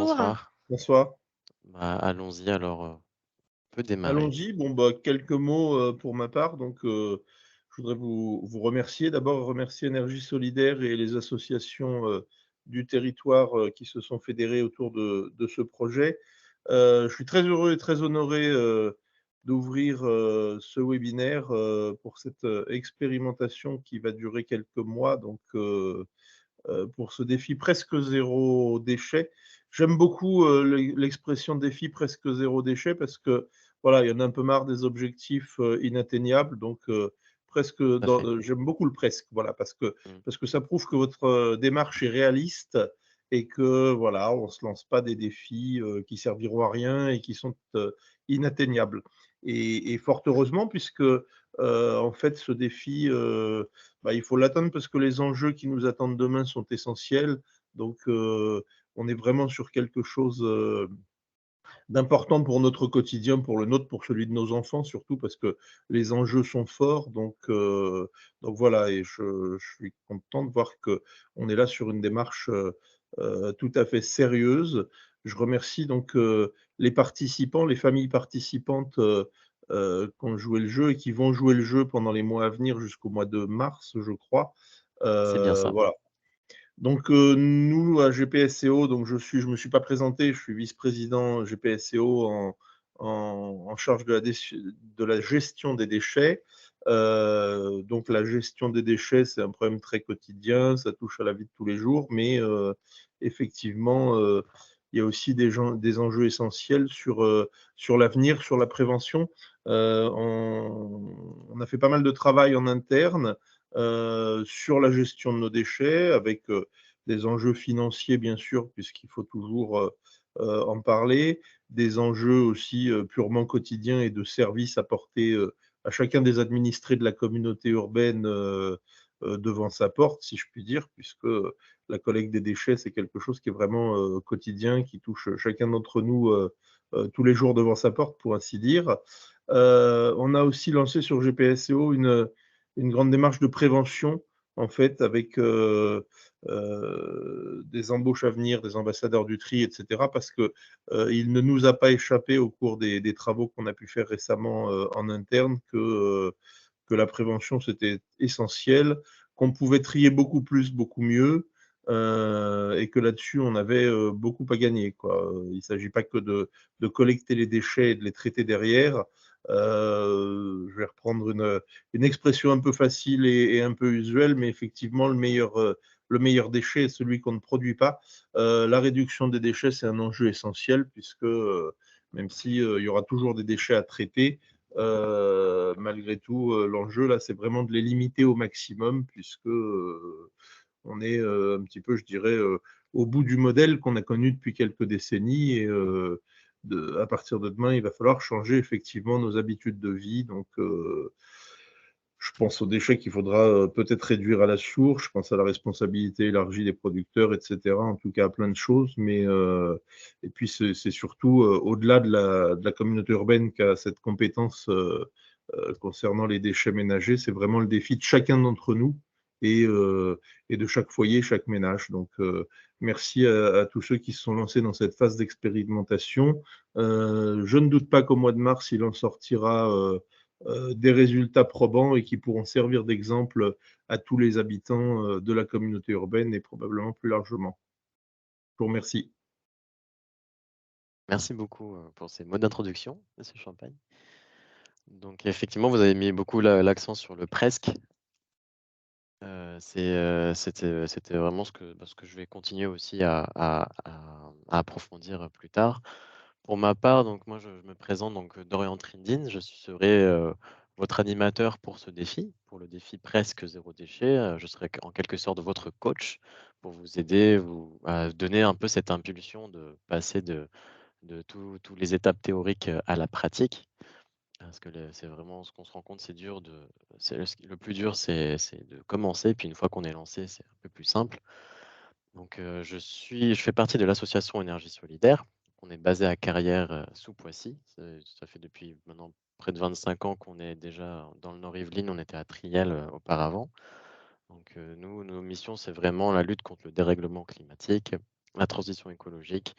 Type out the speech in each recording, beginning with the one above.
Bonjour. bonsoir. Bonsoir. Bah, allons-y alors, on peut démarrer. Allons-y. Bon, bah, quelques mots, pour ma part. Donc, je voudrais vous remercier. D'abord, remercier Énergie Solidaire et les associations, du territoire, qui se sont fédérées autour de ce projet. Je suis très heureux et très honoré, d'ouvrir, ce webinaire, pour cette, expérimentation qui va durer quelques mois. Donc, pour ce défi presque zéro déchet. J'aime beaucoup l'expression défi presque zéro déchet parce que voilà, il y en a un peu marre des objectifs inatteignables. Donc, presque, Tout à fait. j'aime beaucoup le presque, voilà, Mmh. parce que ça prouve que votre démarche est réaliste et que voilà, on ne se lance pas des défis qui serviront à rien et qui sont inatteignables. Et fort heureusement, puisque en fait, ce défi, bah, il faut l'atteindre parce que les enjeux qui nous attendent demain sont essentiels. Donc, on est vraiment sur quelque chose, d'important pour notre quotidien, pour le nôtre, pour celui de nos enfants surtout, parce que les enjeux sont forts. Donc voilà, et je suis content de voir qu'on est là sur une démarche, tout à fait sérieuse. Je remercie donc, les participants, les familles participantes, qui ont joué le jeu et qui vont jouer le jeu pendant les mois à venir jusqu'au mois de mars, je crois. C'est bien ça. Voilà. Donc, nous, à GPSCO, donc je me suis pas présenté, je suis vice-président GPSCO en charge de la gestion des déchets. Donc la gestion des déchets, c'est un problème très quotidien, ça touche à la vie de tous les jours, mais effectivement, il y a aussi des enjeux essentiels sur l'avenir, sur la prévention. On a fait pas mal de travail en interne, sur la gestion de nos déchets avec, des enjeux financiers bien sûr, puisqu'il faut toujours, en parler, des enjeux aussi, purement quotidiens et de services apportés, à chacun des administrés de la communauté urbaine, devant sa porte, si je puis dire, puisque, la collecte des déchets, c'est quelque chose qui est vraiment, quotidien, qui touche chacun d'entre nous, tous les jours devant sa porte, pour ainsi dire. On a aussi lancé sur GPSO une grande démarche de prévention, en fait, avec, des embauches à venir, des ambassadeurs du tri, et cetera. Parce que, il ne nous a pas échappé au cours des travaux qu'on a pu faire récemment, en interne que la prévention, c'était essentiel, qu'on pouvait trier beaucoup plus, beaucoup mieux, et que là-dessus, on avait, beaucoup à gagner, quoi. Il ne s'agit pas que de collecter les déchets et de les traiter derrière. Je vais reprendre une expression un peu facile et un peu usuelle, mais effectivement, le meilleur déchet est celui qu'on ne produit pas. La réduction des déchets, c'est un enjeu essentiel puisque, même si, il y aura toujours des déchets à traiter, malgré tout, l'enjeu là, c'est vraiment de les limiter au maximum puisque, on est, un petit peu, je dirais, au bout du modèle qu'on a connu depuis quelques décennies. Et à partir de demain, il va falloir changer effectivement nos habitudes de vie. Donc, je pense aux déchets qu'il faudra, peut-être réduire à la source. Je pense à la responsabilité élargie des producteurs, et cetera. En tout cas, à plein de choses. Mais, et puis c'est surtout, au-delà de la communauté urbaine qui a cette compétence, concernant les déchets ménagers, c'est vraiment le défi de chacun d'entre nous et heu et de chaque foyer, chaque ménage. Donc, merci à tous ceux qui se sont lancés dans cette phase d'expérimentation. Je ne doute pas qu'au mois de mars, il en sortira, des résultats probants et qui pourront servir d'exemple à tous les habitants, de la communauté urbaine et probablement plus largement. Je vous remercie. Merci beaucoup, pour ces mots d'introduction, monsieur Champagne. Donc effectivement, vous avez mis beaucoup l'accent sur le presque. C'était vraiment ce que je vais continuer aussi à approfondir, plus tard. Pour ma part, donc moi je me présente donc, Dorian Trindine, je serai, votre animateur pour ce défi, pour le défi presque zéro déchet, je serai en quelque sorte votre coach pour vous aider, à donner un peu cette impulsion de passer de tous les étapes théoriques, à la pratique. Parce que c'est vraiment ce qu'on se rend compte, c'est le plus dur, c'est de commencer, puis une fois qu'on est lancé, c'est un peu plus simple. Donc, je fais partie de l'association Énergie Solidaire. On est basé à Carrières, sous Poissy. Ça fait depuis maintenant près de 25 ans qu'on est déjà dans le Nord Yvelines. On était à Triel, auparavant. Donc, nous, nos missions, c'est vraiment la lutte contre le dérèglement climatique la transition écologique,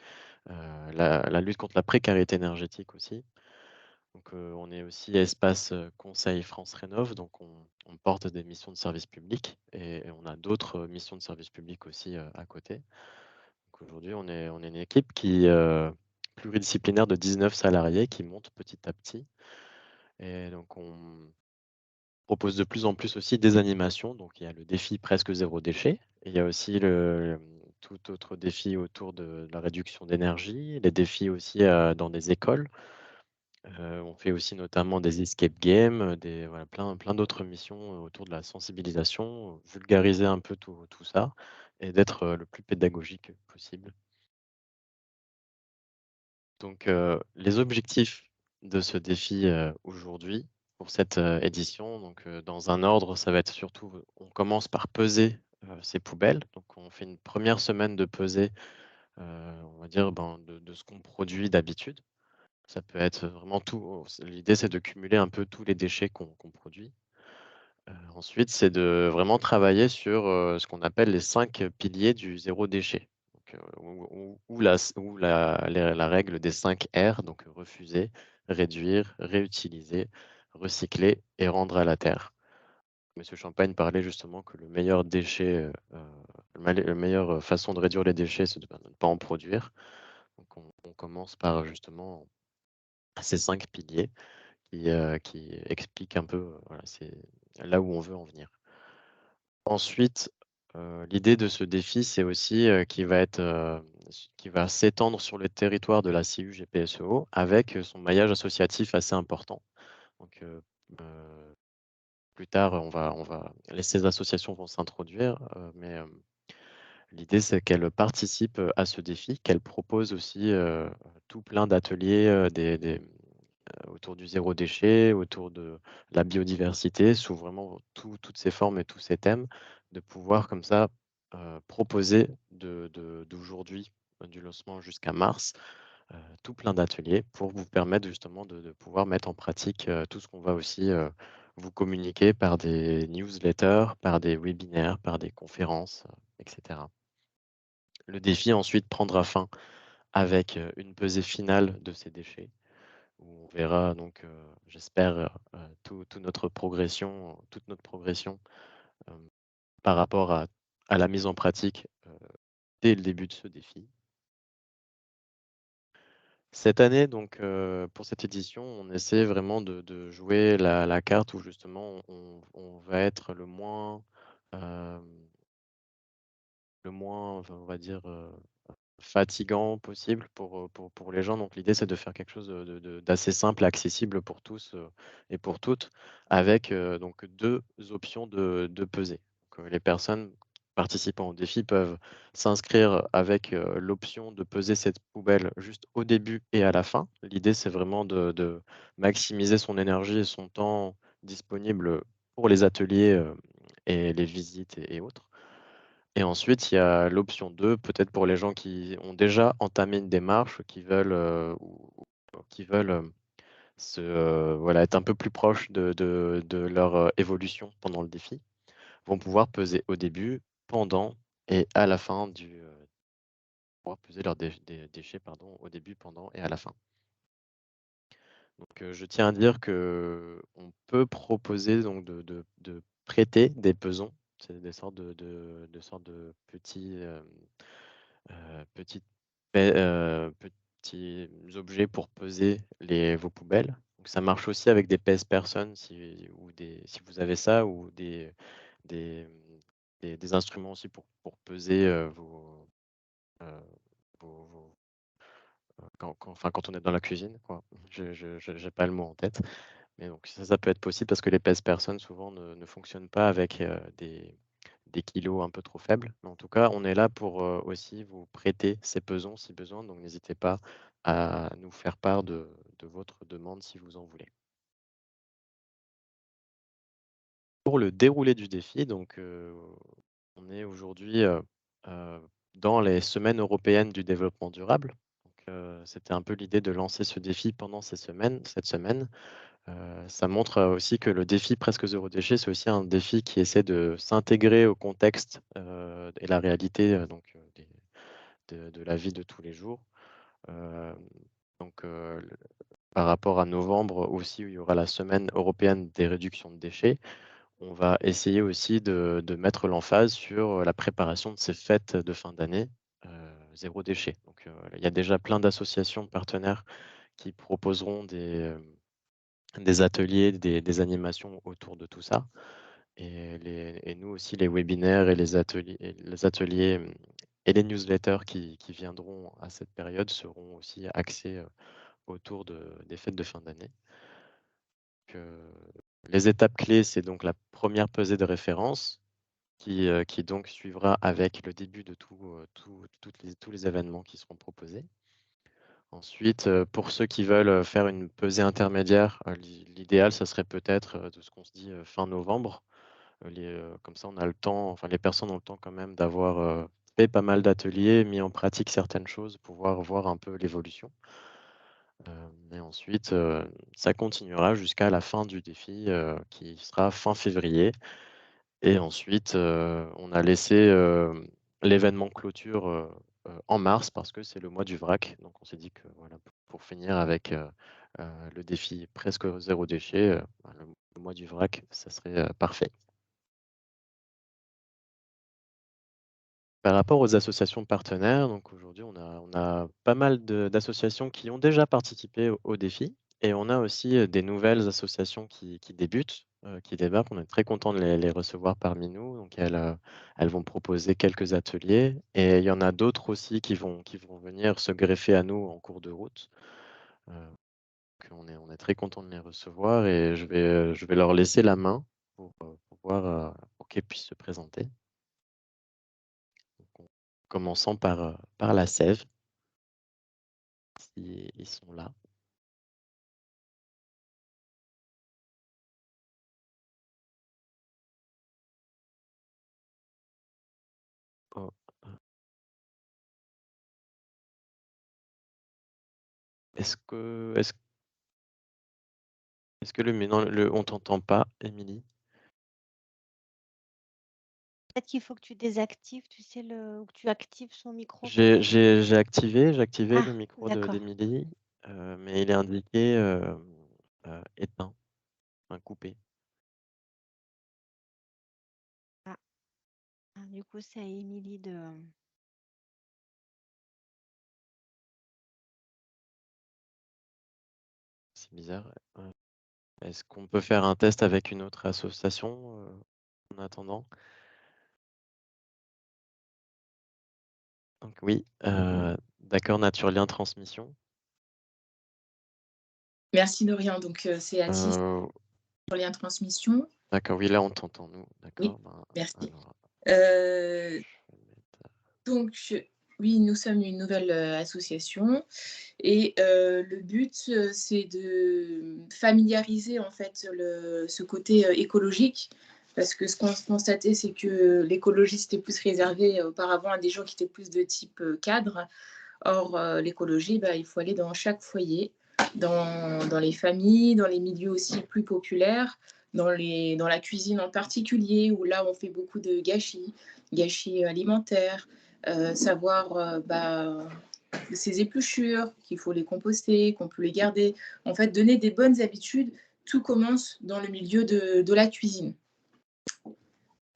la lutte contre la précarité énergétique aussi. Donc, on est aussi espace, conseil France Rénov', donc on porte des missions de service public et on a d'autres, missions de service public aussi, à côté. Donc aujourd'hui, on est une équipe pluridisciplinaire de 19 salariés qui monte petit à petit et donc on propose de plus en plus aussi des animations. Donc il y a le défi presque zéro déchet et il y a aussi tout autre défi autour de la réduction d'énergie, les défis aussi, dans des écoles. On fait aussi notamment des escape games, des voilà, plein d'autres missions, autour de la sensibilisation, vulgariser un peu tout ça et d'être, le plus pédagogique possible. Donc, les objectifs de ce défi, aujourd'hui, pour cette, édition, donc, dans un ordre, ça va être surtout, on commence par peser, ses poubelles. Donc on fait une première semaine de pesée, on va dire, ben, de ce qu'on produit d'habitude. Ça peut être vraiment tout, l'idée, c'est de cumuler un peu tous les déchets qu'on produit. Ensuite, c'est de vraiment travailler sur, ce qu'on appelle les 5 piliers du zéro déchet. Donc, la règle des 5 R, donc refuser, réduire, réutiliser, recycler et rendre à la terre. Monsieur Champagne parlait justement que le meilleur déchet, la meilleure façon de réduire les déchets, c'est de, bah, de ne pas en produire. Donc on commence par justement ces 5 piliers qui expliquent un peu, voilà, c'est là où on veut en venir. Ensuite, l'idée de ce défi, c'est aussi, qu'il va s'étendre sur le territoire de la CU-GPSO avec, son maillage associatif assez important. Donc, plus tard, ces associations vont s'introduire, mais, l'idée, c'est qu'elles participent, à ce défi, qu'elles proposent aussi, tout plein d'ateliers, autour du zéro déchet, autour de la biodiversité, sous vraiment toutes ces formes et tous ces thèmes, de pouvoir comme ça, proposer d'aujourd'hui, du lancement jusqu'à mars, tout plein d'ateliers pour vous permettre justement de pouvoir mettre en pratique, tout ce qu'on va aussi, vous communiquer par des newsletters, par des webinaires, par des conférences, et cetera. Le défi ensuite prendra fin avec, une pesée finale de ces déchets où on verra donc, j'espère, toute notre progression, hem, par rapport à la mise en pratique, dès le début de ce défi. Cette année donc, pour cette édition, on essaie vraiment de jouer la carte où justement on va être hem, le moins, enfin, on va dire, fatigant possible pour les gens. Donc l'idée, c'est de faire quelque chose d'assez simple et accessible pour tous, et pour toutes avec, donc 2 options de pesée. Donc, les personnes participant au défi peuvent s'inscrire avec, l'option de peser cette poubelle juste au début et à la fin. L'idée, c'est vraiment de maximiser son énergie et son temps disponible pour les ateliers, et les visites et autres. Et ensuite, il y a l'option 2, peut-être pour les gens qui ont déjà entamé une démarche, qui veulent, ou qui veulent, voilà, être un peu plus proches de leur, évolution pendant le défi, vont pouvoir peser au début, pendant et à la fin pouvoir peser leurs déchets, pardon, au début, pendant et à la fin. Donc, je tiens à dire qu'on peut proposer donc de prêter des pesons. C'est des sortes de petits, petites petits objets pour peser vos poubelles. Donc ça marche aussi avec des pèse-personnes si vous avez ça ou des, des instruments aussi pour peser, heu, vos quand on est dans la cuisine, quoi. Je j'ai pas le mot en tête, mais donc ça peut être possible parce que les pèse-personnes souvent ne fonctionnent pas avec, des kilos un peu trop faibles. Mais en tout cas, on est là pour, aussi vous prêter ces pesons si besoin, donc n'hésitez pas à nous faire part de votre demande si vous en voulez. Pour le déroulé du défi, donc, on est aujourd'hui, heu, dans les semaines européennes du développement durable. Donc, c'était un peu l'idée de lancer ce défi pendant cette semaine. Ça montre, aussi que le défi presque zéro déchet, c'est aussi un défi qui essaie de s'intégrer au contexte, et la réalité, donc, de la vie de tous les jours. Donc, par rapport à novembre aussi, où il y aura la semaine européenne des réductions de déchets, on va essayer aussi de mettre l'emphase sur la préparation de ces fêtes de fin d'année, zéro déchet. Donc, il y a déjà plein d'associations partenaires qui proposeront des ateliers, des animations autour de tout ça. Et nous aussi, les webinaires et les ateliers et les newsletters qui viendront à cette période seront aussi axés autour des fêtes de fin d'année. Les étapes clés, c'est donc la première pesée de référence qui donc suivra avec le début de tous les événements qui seront proposés. Ensuite, pour ceux qui veulent faire une pesée intermédiaire, l'idéal, ça serait peut-être de ce qu'on se dit fin novembre. Comme ça, on a le temps, enfin les personnes ont le temps quand même d'avoir fait pas mal d'ateliers, mis en pratique certaines choses, pouvoir voir un peu l'évolution. Et ensuite, ça continuera jusqu'à la fin du défi qui sera fin février. Et ensuite, on a laissé l'événement clôture en mars parce que c'est le mois du vrac. Donc on s'est dit que voilà, pour finir avec le défi presque zéro déchet, le mois du vrac, ça serait parfait. Par rapport aux associations partenaires, donc aujourd'hui, on a pas mal d'associations qui ont déjà participé au défi et on a aussi des nouvelles associations qui débutent, qui débarquent. On est très content de les recevoir parmi nous. Donc elles vont proposer quelques ateliers et il y en a d'autres aussi qui vont venir se greffer à nous en cours de route. Donc on est très content de les recevoir et je vais leur laisser la main pour qu'elles puissent se présenter. Commençant par la sève, si ils sont là. Oh, est-ce que est-ce est-ce que mais non, on t'entend pas, Émilie? Peut-être qu'il faut que tu désactives, tu sais, ou que tu actives son micro J'ai peut-être? j'ai j'ai activé Ah, le micro d'accord. d'Émilie, mais il est indiqué, éteint, enfin coupé. Ah, du coup, c'est à Émilie de C'est bizarre, est-ce qu'on peut faire un test avec une autre association, en attendant? Donc oui, d'accord, Naturelien Transmission. Merci Dorian. Donc, c'est Atis Heu, sur lien transmission. d'accord, oui, là on t'entend nous, Oui, d'accord, ben, merci. alors, Euh, je vais mettre, donc, oui, nous sommes une nouvelle association et le but, c'est de familiariser en fait ce côté écologique. Parce que ce qu'on constatait, c'est que l'écologie, c'était plus réservé auparavant à des gens qui étaient plus de type cadre. Or, l'écologie, bah, il faut aller dans chaque foyer, dans les familles, dans les milieux aussi plus populaires, dans la cuisine en particulier, où là, on fait beaucoup de gâchis alimentaires, savoir ces épluchures, qu'il faut les composter, qu'on peut les garder. En fait, donner des bonnes habitudes, tout commence dans le milieu de la cuisine.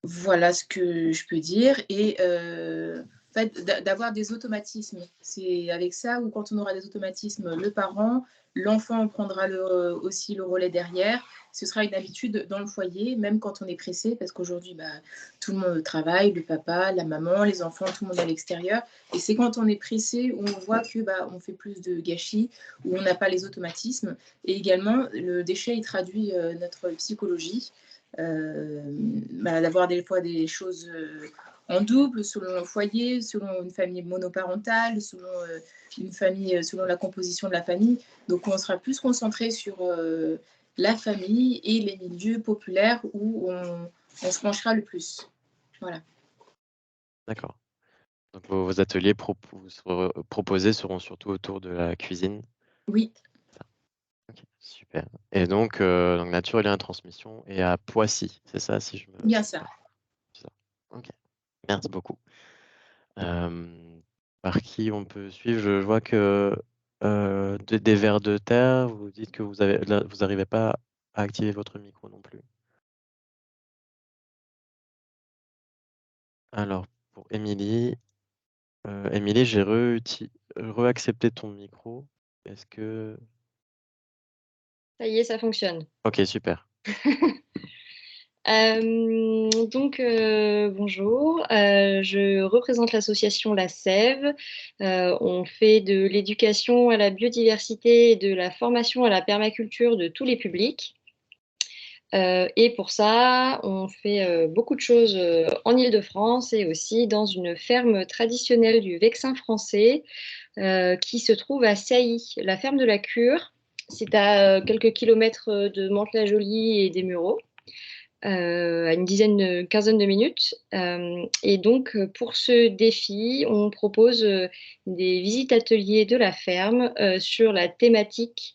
Voilà ce que je peux dire. Et en fait, d'avoir des automatismes. C'est avec ça où quand on aura des automatismes, le parent, l'enfant prendra aussi le relais derrière. Ce sera une habitude dans le foyer, même quand on est pressé, parce qu'aujourd'hui, tout le monde travaille, le papa, la maman, les enfants, tout le monde est à l'extérieur. Et c'est quand on est pressé où on voit que on fait plus de gâchis, où on n'a pas les automatismes. Et également, le déchet, il traduit notre psychologie. D'avoir des fois des choses en double selon le foyer, selon une famille monoparentale, selon une famille, selon la composition de la famille. Donc on sera plus concentré sur la famille et les milieux populaires où on se penchera le plus. Voilà. d'accord. Donc vos ateliers proposés seront surtout autour de la cuisine? Oui. OK, super. Et donc Nature et Lien Transmission est à Poissy, c'est ça si je me Bien trompe ça. pas? C'est ça. OK, merci beaucoup. Hem, par qui on peut suivre? Je vois que des vers de terre, vous dites que vous n'arrivez pas à activer votre micro non plus. Alors, pour Émilie, Émilie, j'ai reaccepté ton micro. Est-ce que... Ça y est, ça fonctionne. Ok, super. Bonjour, je représente l'association La Sève. On fait de l'éducation à la biodiversité et de la formation à la permaculture de tous les publics. Et pour ça, on fait beaucoup de choses en Île-de-France et aussi dans une ferme traditionnelle du Vexin français qui se trouve à Sailly, la ferme de la Cure. C'est à quelques kilomètres de Mantes-la-Jolie et des Mureaux. À une quinzaine de minutes. Et donc, pour ce défi, on propose des visites ateliers de la ferme sur la thématique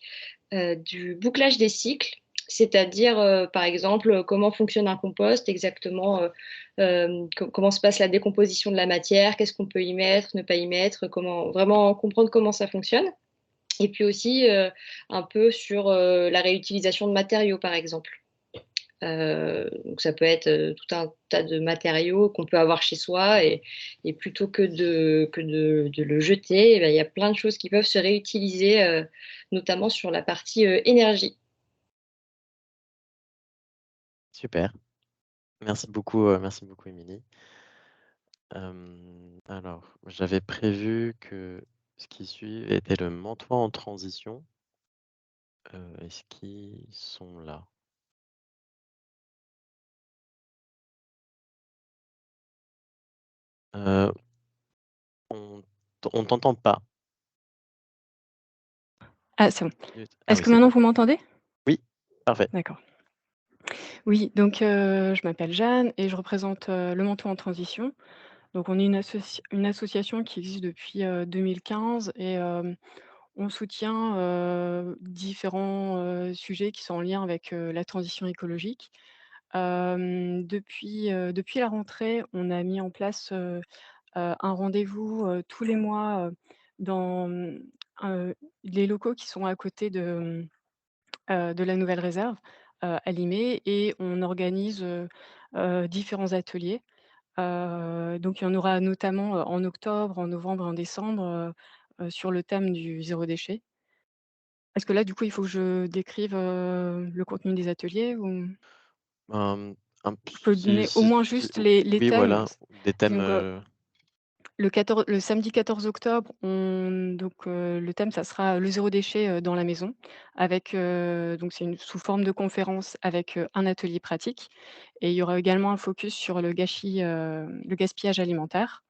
du bouclage des cycles, c'est-à-dire, par exemple, comment fonctionne un compost exactement, comment se passe la décomposition de la matière, qu'est-ce qu'on peut y mettre, ne pas y mettre, comment vraiment comprendre comment ça fonctionne. Et puis aussi un peu sur la réutilisation de matériaux, par exemple. Donc ça peut être tout un tas de matériaux qu'on peut avoir chez soi et plutôt que de le jeter, eh bien, il y a plein de choses qui peuvent se réutiliser, notamment sur la partie énergie. Super. Merci beaucoup, Émilie. Alors, j'avais prévu que ce qui suit était le mentorat en transition. Est-ce qu'ils sont là? On t'entend pas. Ah, c'est bon. Ah Est-ce oui, que c'est maintenant bon. vous m'entendez? Oui, parfait. D'accord. Oui, donc je m'appelle Jeanne et je représente le Mentorat en transition. Donc on est une association qui existe depuis 2015 et on soutient différents sujets qui sont en lien avec la transition écologique. Depuis la rentrée, on a mis en place un rendez-vous tous les mois dans les locaux qui sont à côté de la nouvelle réserve, à Limay et on organise différents ateliers. Donc il y en aura notamment, en octobre, en novembre et en décembre, sur le thème du zéro déchet. Est-ce que là, du coup, il faut que je décrive, le contenu des ateliers ou Hem, un p je peux si donner au si moins si juste les oui, thèmes? voilà, des thèmes, Donc, le samedi 14 octobre, le thème, ça sera le zéro déchet, dans la maison avec, donc c'est sous forme de conférence avec, un atelier pratique et il y aura également un focus sur le gaspillage alimentaire.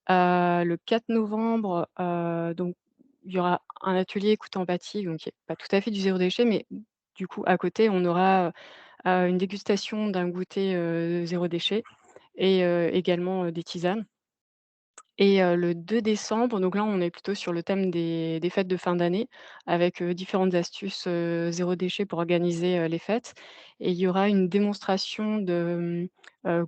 Le 4 novembre, donc il y aura un atelier écoute empathie, donc qui est pas tout à fait du zéro déchet, mais du coup, à côté, on aura, une dégustation d'un goûter, zéro déchet et également, des tisanes. Et le 2 décembre, donc là, on est plutôt sur le thème des fêtes de fin d'année avec, différentes astuces, zéro déchet pour organiser, les fêtes et il y aura une démonstration de,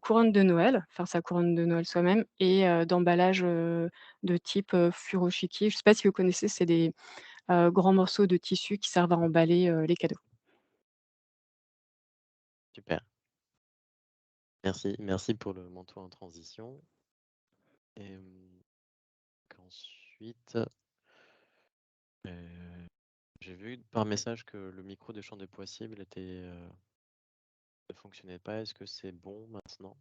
couronne de Noël, faire sa couronne de Noël soi-même et d'emballage, de type, furoshiki. Je ne sais pas si vous connaissez, c'est des, grands morceaux de tissu qui servent à emballer, les cadeaux. super. Merci pour le mentorat en transition et qu'ensuite, j'ai vu par message que le micro de Champ des Possibles ne fonctionnait pas. Est-ce que c'est bon maintenant?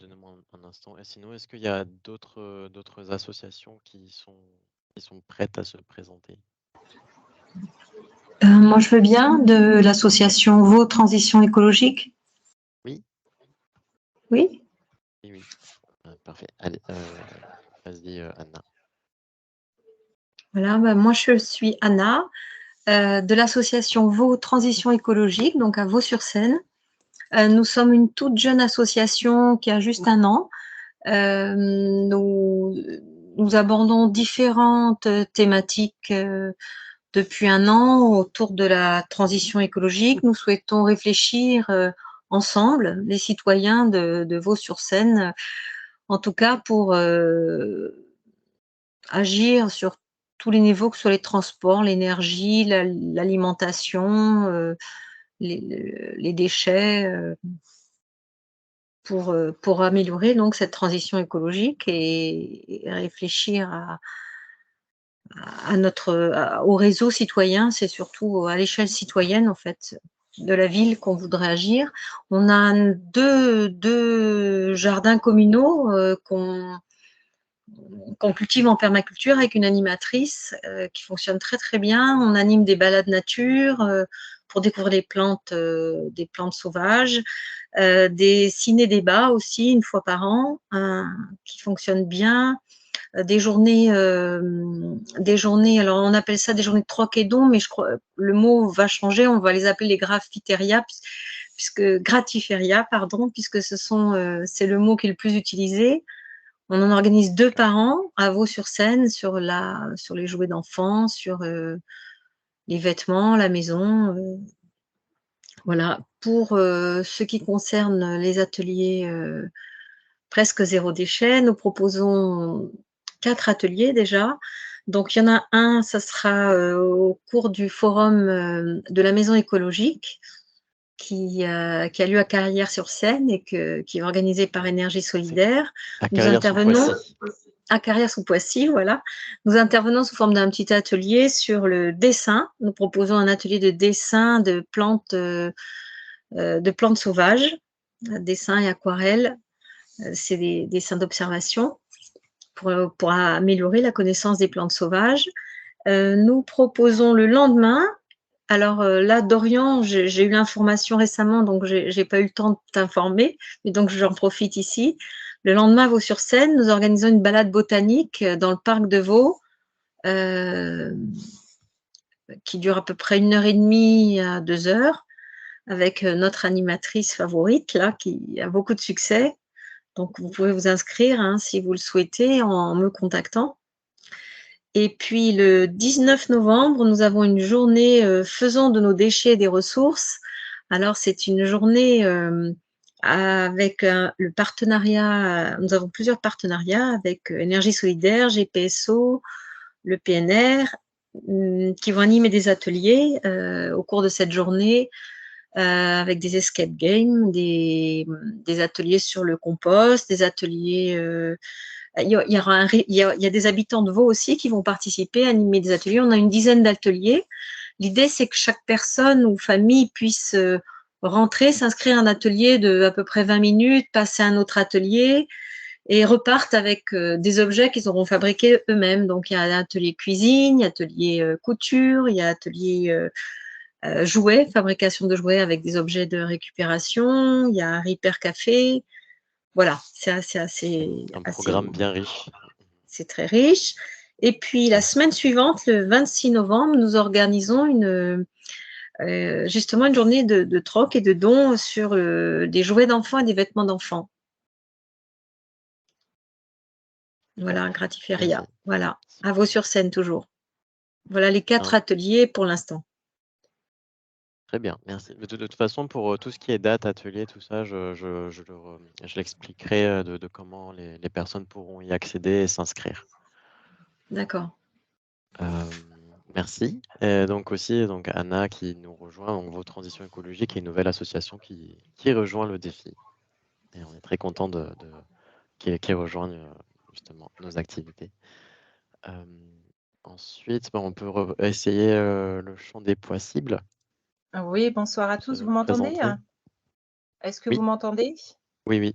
Donnez-moi un instant et sinon, est-ce qu'il y a d'autres associations qui sont prêtes à se présenter? Moi, je veux bien, de l'association Vaud Transition écologique. Oui? Oui? Oui. Parfait. Allez, vas-y, Anna. Voilà, bah, moi je suis Anna de l'association Vaud Transition écologique, donc à Vaux-sur-Seine. Nous sommes une toute jeune association qui a juste 1 an. Nous abordons différentes thématiques depuis 1 an autour de la transition écologique. Nous souhaitons réfléchir ensemble, les citoyens de Vaux-sur-Seine, en tout cas pour agir sur tous les niveaux, que ce soit les transports, l'énergie, l'alimentation, les déchets, pour améliorer donc cette transition écologique et réfléchir au réseau citoyen. C'est surtout à l'échelle citoyenne en fait de la ville qu'on voudrait agir. On a deux jardins communaux qu'on cultive en permaculture avec une animatrice qui fonctionne très très bien. On anime des balades nature pour découvrir des plantes sauvages, des ciné-débats aussi 1 fois par an qui fonctionnent bien. Des journées, alors on appelle ça des journées de troc et don, mais je crois le mot va changer, on va les appeler les gratiférias, puisque c'est le mot qui est le plus utilisé. On en organise 2 par an à Vaux-sur-Seine sur les jouets d'enfants, sur les vêtements, la maison. Voilà. Pour ce qui concerne les ateliers presque 0 déchet, nous proposons 4 ateliers déjà. Donc il y en a un, ça sera au cours du forum de la maison écologique qui a lieu à Carrières-sur-Seine et qui est organisé par Énergie Solidaire. À Nous Carrières-sous-Poissy. intervenons à Carrières-sous-Poissy, voilà. Nous intervenons sous forme d'un petit atelier sur le dessin. Nous proposons un atelier de dessin de plantes sauvages, dessin et aquarelle. C'est des dessins d'observation pour améliorer la connaissance des plantes sauvages. Nous proposons le lendemain. Alors là, Dorian, j'ai eu l'information récemment, donc j'ai pas eu le temps de t'informer, mais donc j'en profite ici. Le lendemain, à Vaux-sur-Seine, nous organisons une balade botanique dans le parc de Vaux, qui dure à peu près 1h30 à 2 heures, avec notre animatrice favorite, là, qui a beaucoup de succès. Donc, vous pouvez vous inscrire hein, si vous le souhaitez en me contactant. Et puis, le 19 novembre, nous avons une journée faisons de nos déchets des ressources. Alors, c'est une journée avec le partenariat, nous avons plusieurs partenariats avec Énergie Solidaire, GPSO, le PNR, qui vont animer des ateliers au cours de cette journée avec des escape games, des ateliers sur le compost, des ateliers. Il y a des habitants de Vaud aussi qui vont participer, animer des ateliers. On a une dizaine d'ateliers. L'idée, c'est que chaque personne ou famille puisse rentrer, s'inscrire à un atelier de à peu près 20 minutes, passer à un autre atelier et repartent avec des objets qu'ils auront fabriqués eux-mêmes. Donc, il y a un atelier cuisine, il y a atelier couture, il y a atelier jouets, fabrication de jouets avec des objets de récupération, il y a un Repair Café. Voilà, c'est assez. Un programme bien riche. C'est très riche. Et puis, la semaine suivante, le 26 novembre, nous organisons justement une journée de troc et de dons sur des jouets d'enfants et des vêtements d'enfants. Voilà, un gratiféria. Merci. Voilà, à Vaux-sur-Seine toujours. Voilà les 4 ateliers pour l'instant. Très bien, merci. De toute façon, pour tout ce qui est date, atelier, tout ça, je l'expliquerai de comment les personnes pourront y accéder et s'inscrire. D'accord. Merci. Donc aussi, Anna qui nous rejoint, donc Vaud Transition écologique, est une nouvelle association qui rejoint le défi. Et on est très content qu'ils rejoignent justement nos activités. Ensuite, on peut essayer le champ des possibles. Oui, bonsoir à tous. Vous m'entendez? Est-ce que Oui. vous m'entendez? Oui, oui.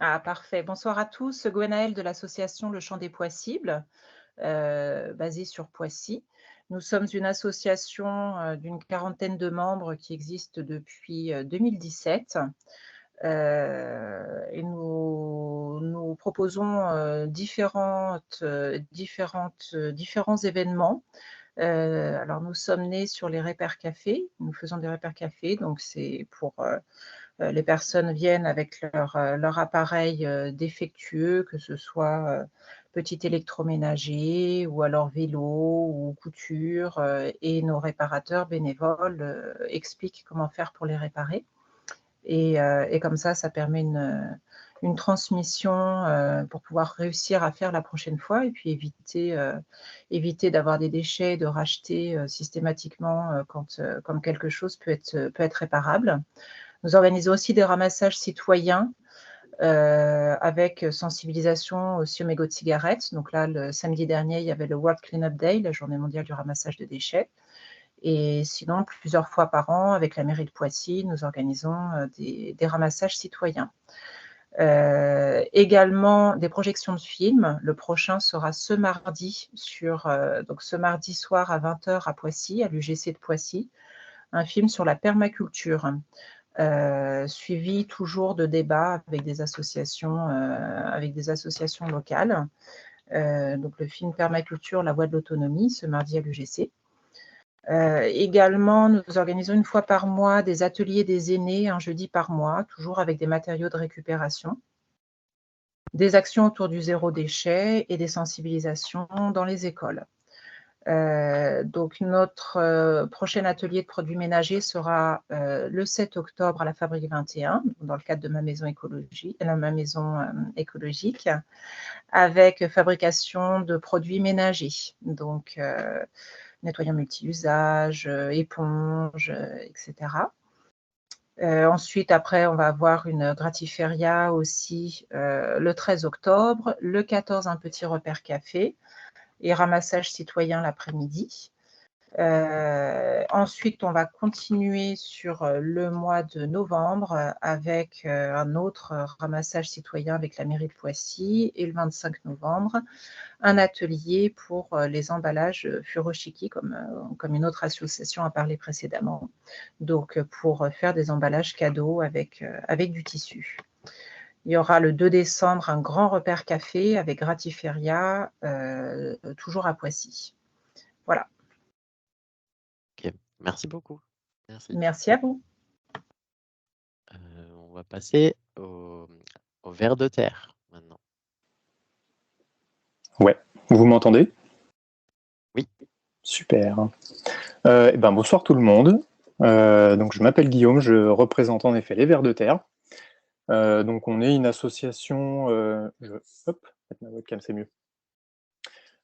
Ah, parfait. Bonsoir à tous. Gwenaëlle de l'association Le Champ des Possibles, basée sur Poissy. Nous sommes une association d'une 40aine de membres qui existe depuis 2017. Et nous proposons différents événements. Alors, nous sommes nés sur les repères cafés. Nous faisons des repères cafés, donc c'est pour les personnes viennent avec leur appareil défectueux, que ce soit petit électroménager ou alors vélo ou couture, et nos réparateurs bénévoles expliquent comment faire pour les réparer. Et comme ça permet une transmission pour pouvoir réussir à faire la prochaine fois et puis éviter d'avoir des déchets, de racheter systématiquement quand quelque chose peut être réparable. Nous organisons aussi des ramassages citoyens avec sensibilisation aussi aux mégots de cigarettes. Donc là, le samedi dernier, il y avait le World Cleanup Day, la journée mondiale du ramassage de déchets. Et sinon, plusieurs fois par an, avec la mairie de Poissy, nous organisons des ramassages citoyens. Également, des projections de films. Le prochain sera ce mardi, donc ce mardi soir à 20h à Poissy, à l'UGC de Poissy, un film sur la permaculture. Suivi toujours de débats avec des associations locales. Donc le film Permaculture, la voie de l'autonomie, ce mardi à l'UGC. Également, nous organisons une fois par mois des ateliers des aînés, un jeudi par mois, toujours avec des matériaux de récupération, des actions autour du zéro déchet et des sensibilisations dans les écoles. Donc notre prochain atelier de produits ménagers sera le 7 octobre à la Fabrique 21, dans le cadre de ma maison écologique, avec fabrication de produits ménagers, donc nettoyants multi-usages, éponges, etc. Ensuite, après, on va avoir une gratiféria aussi le 13 octobre, le 14, un petit repère café et ramassage citoyen l'après-midi. Ensuite, on va continuer sur le mois de novembre avec un autre ramassage citoyen avec la mairie de Poissy, et le 25 novembre, un atelier pour les emballages Furoshiki, comme une autre association a parlé précédemment, donc pour faire des emballages cadeaux avec du tissu. Il y aura le 2 décembre un grand repère café avec gratiféria, toujours à Poissy. Voilà. Ok, merci beaucoup. Merci. Merci à vous. On va passer au ver de terre maintenant. Ouais, vous m'entendez? Oui. Super. Bonsoir tout le monde. Donc je m'appelle Guillaume, je représente en effet les Vers de Terre. Donc on est une association, hop, mettre ma webcam c'est mieux.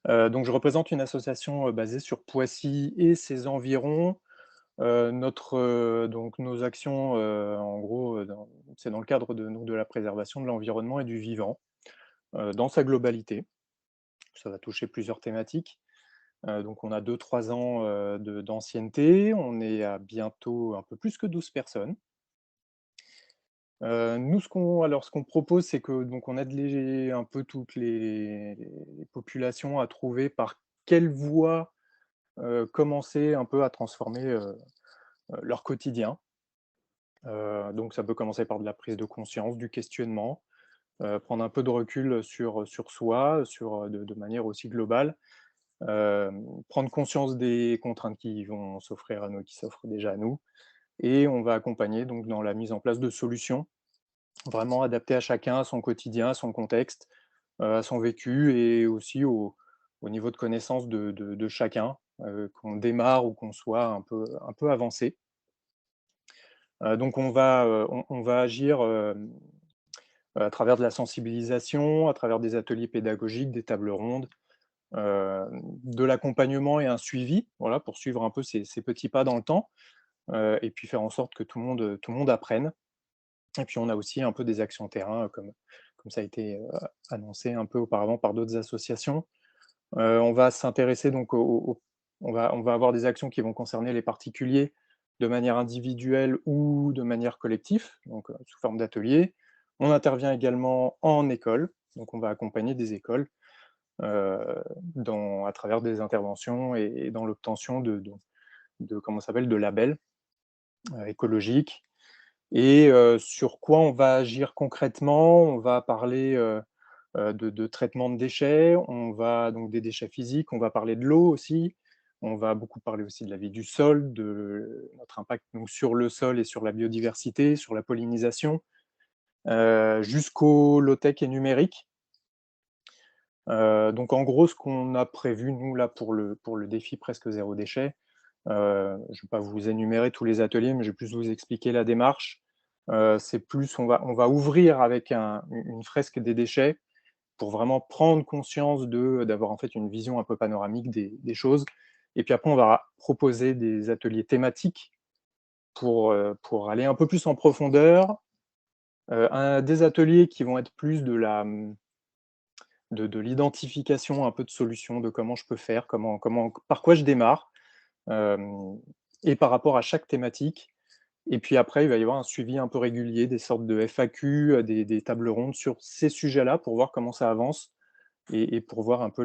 Donc je représente une association basée sur Poissy et ses environs. Donc nos actions, en gros, c'est dans le cadre de la préservation de l'environnement et du vivant, dans sa globalité. Ça va toucher plusieurs thématiques. Donc on a 2-3 ans d'ancienneté, on est à bientôt un peu plus que 12 personnes. Nous, ce qu'on propose, c'est que donc on aide un peu toutes les populations à trouver par quelle voie commencer un peu à transformer leur quotidien. Donc ça peut commencer par de la prise de conscience, du questionnement, prendre un peu de recul sur soi, de manière aussi globale. Prendre conscience des contraintes qui vont s'offrir à nous, qui s'offrent déjà à nous, et on va accompagner donc dans la mise en place de solutions vraiment adaptées à chacun, à son quotidien, à son contexte, à son vécu, et aussi au niveau de connaissance de chacun, qu'on démarre ou qu'on soit un peu avancé. Donc on va agir à travers de la sensibilisation, à travers des ateliers pédagogiques, des tables rondes, de l'accompagnement et un suivi, voilà, pour suivre un peu ces petits pas dans le temps, et puis faire en sorte que tout le monde apprenne. Et puis on a aussi un peu des actions terrain, comme ça a été annoncé un peu auparavant par d'autres associations. On va s'intéresser donc on va avoir des actions qui vont concerner les particuliers de manière individuelle ou de manière collective, donc sous forme d'ateliers. On intervient également en école, donc on va accompagner des écoles à travers des interventions et dans l'obtention de comment ça s'appelle, de labels écologiques. et sur quoi on va agir concrètement. On va parler, de traitement de déchets, on va donc des déchets physiques, on va parler de l'eau aussi, on va beaucoup parler aussi de la vie du sol, de notre impact donc sur le sol et sur la biodiversité, sur la pollinisation, jusqu'au low-tech et numérique. Donc en gros, ce qu'on a prévu, nous, là, pour le défi presque zéro déchet, je ne vais pas vous énumérer tous les ateliers, mais je vais plus vous expliquer la démarche. C'est plus, on va ouvrir avec une fresque des déchets pour vraiment prendre conscience d'avoir en fait une vision un peu panoramique des choses. Et puis après, on va proposer des ateliers thématiques pour aller un peu plus en profondeur. Des ateliers qui vont être plus de l'identification un peu de solutions, de comment je peux faire, par quoi je démarre, et par rapport à chaque thématique. Et puis après, il va y avoir un suivi un peu régulier, des sortes de FAQ, des tables rondes sur ces sujets-là pour voir comment ça avance et pour voir un peu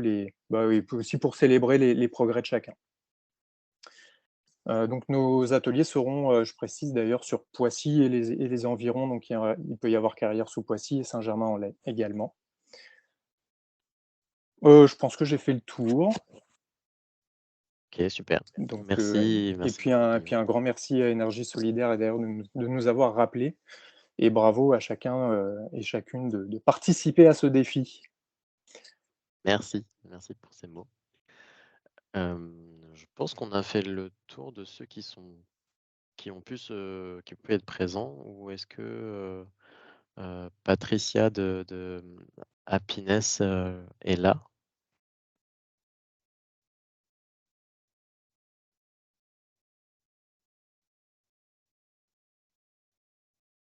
oui, aussi pour célébrer les progrès de chacun. Donc nos ateliers seront, je précise d'ailleurs, sur Poissy et les environs, donc il peut y avoir Carrières sous Poissy et Saint-Germain-en-Laye également. Je pense que j'ai fait le tour. Ok, super. Donc, Merci, et merci puis beaucoup, un, Guillaume. puis un grand merci à Énergie Solidaire et d'ailleurs de nous avoir rappelé. Et bravo à chacun et chacune de participer à ce défi. Merci, merci pour ces mots. Je pense qu'on a fait le tour de ceux qui ont pu être présents, ou est-ce que Patricia de Happiness est là?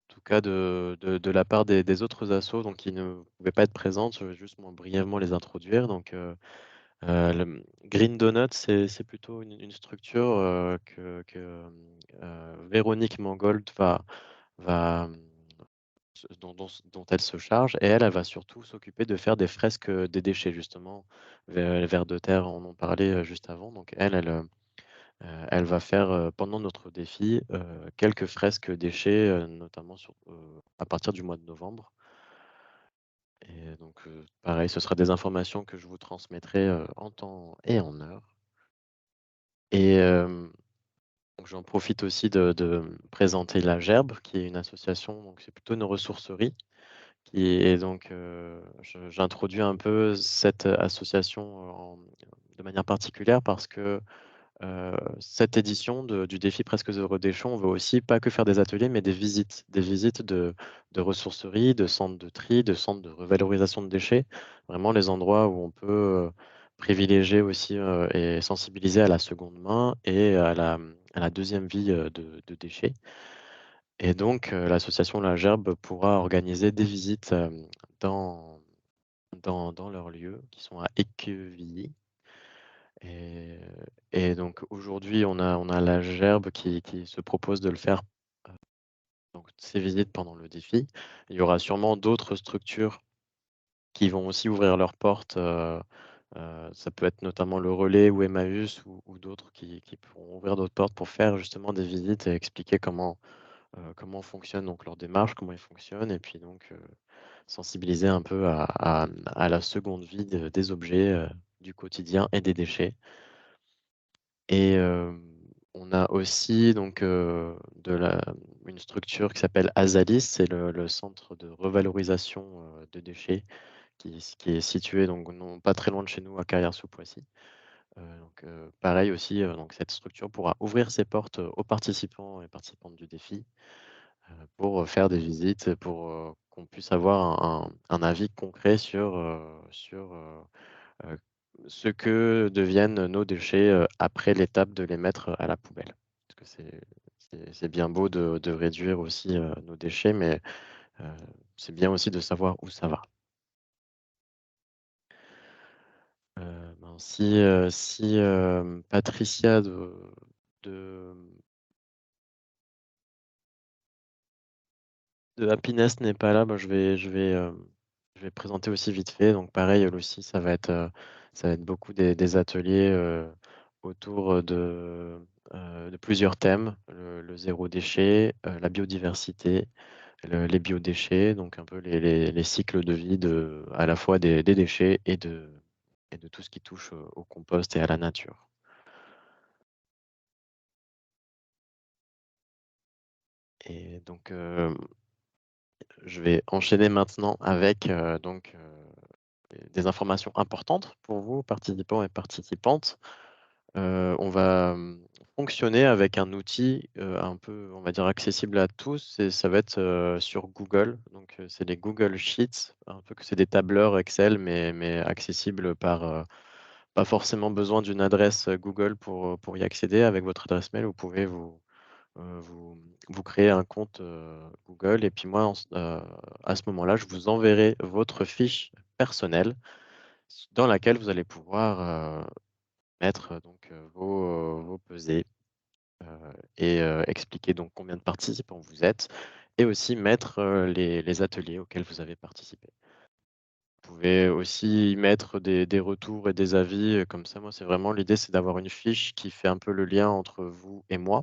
En tout cas, de la part des autres assos, donc qui ne pouvaient pas être présentes, je vais juste brièvement les introduire. Donc, le Green Donut, c'est plutôt une structure que Véronique Mangold va dont elle se charge, et elle va surtout s'occuper de faire des fresques des déchets, justement. Les vers de terre en ont parlé juste avant. Donc elle va faire pendant notre défi quelques fresques déchets, notamment à partir du mois de novembre. Et donc pareil, ce sera des informations que je vous transmettrai en temps et en heure. Et donc j'en profite aussi de présenter la Gerbe, qui est une association, donc c'est plutôt une ressourcerie. Et donc, j'introduis un peu cette association de manière particulière parce que cette édition du défi Presque Zéro Déchet, on veut aussi pas que faire des ateliers, mais des visites de ressourceries, de centres de tri, de centres de revalorisation de déchets, vraiment les endroits où on peut privilégier aussi et sensibiliser à la seconde main et à la deuxième vie de déchets. Et donc, l'association La Gerbe pourra organiser des visites dans, dans leurs lieux qui sont à Équevilly. Et, et donc aujourd'hui, on a La Gerbe qui se propose de le faire, donc ces visites pendant le défi. Il y aura sûrement d'autres structures qui vont aussi ouvrir leurs portes. Ça peut être notamment le Relais ou Emmaüs ou d'autres qui pourront ouvrir d'autres portes pour faire justement des visites et expliquer comment fonctionne donc leur démarche, comment ils fonctionnent, et puis donc sensibiliser un peu à la seconde vie des objets du quotidien et des déchets. Et on a aussi donc une structure qui s'appelle Azalis, c'est le centre de revalorisation de déchets qui est situé donc non pas très loin de chez nous à Carrières-sous-Poissy. Donc pareil aussi, donc cette structure pourra ouvrir ses portes aux participants et participantes du défi pour faire des visites, pour qu'on puisse avoir un avis concret sur ce que deviennent nos déchets après l'étape de les mettre à la poubelle. Parce que c'est bien beau de réduire aussi nos déchets, mais c'est bien aussi de savoir où ça va. Si Patricia de Happiness n'est pas là, bah, je vais présenter aussi vite fait. Donc pareil, elle aussi, ça va être beaucoup des ateliers autour de plusieurs thèmes, le zéro déchet, la biodiversité, les biodéchets, donc un peu les cycles de vie à la fois des déchets et de tout ce qui touche au compost et à la nature. Et donc, je vais enchaîner maintenant avec des informations importantes pour vous, participants et participantes. On va fonctionner avec un outil un peu, on va dire, accessible à tous, et ça va être sur Google. Donc, c'est les Google Sheets, un peu que c'est des tableurs Excel, mais accessibles pas forcément besoin d'une adresse Google pour y accéder. Avec votre adresse mail, vous pouvez vous créer un compte Google, et puis moi, à ce moment-là, je vous enverrai votre fiche personnelle dans laquelle vous allez pouvoir mettre vos pesées et expliquer donc combien de participants vous êtes, et aussi mettre les ateliers auxquels vous avez participé. Vous pouvez aussi y mettre des retours et des avis, comme ça. Moi, c'est vraiment l'idée, c'est d'avoir une fiche qui fait un peu le lien entre vous et moi.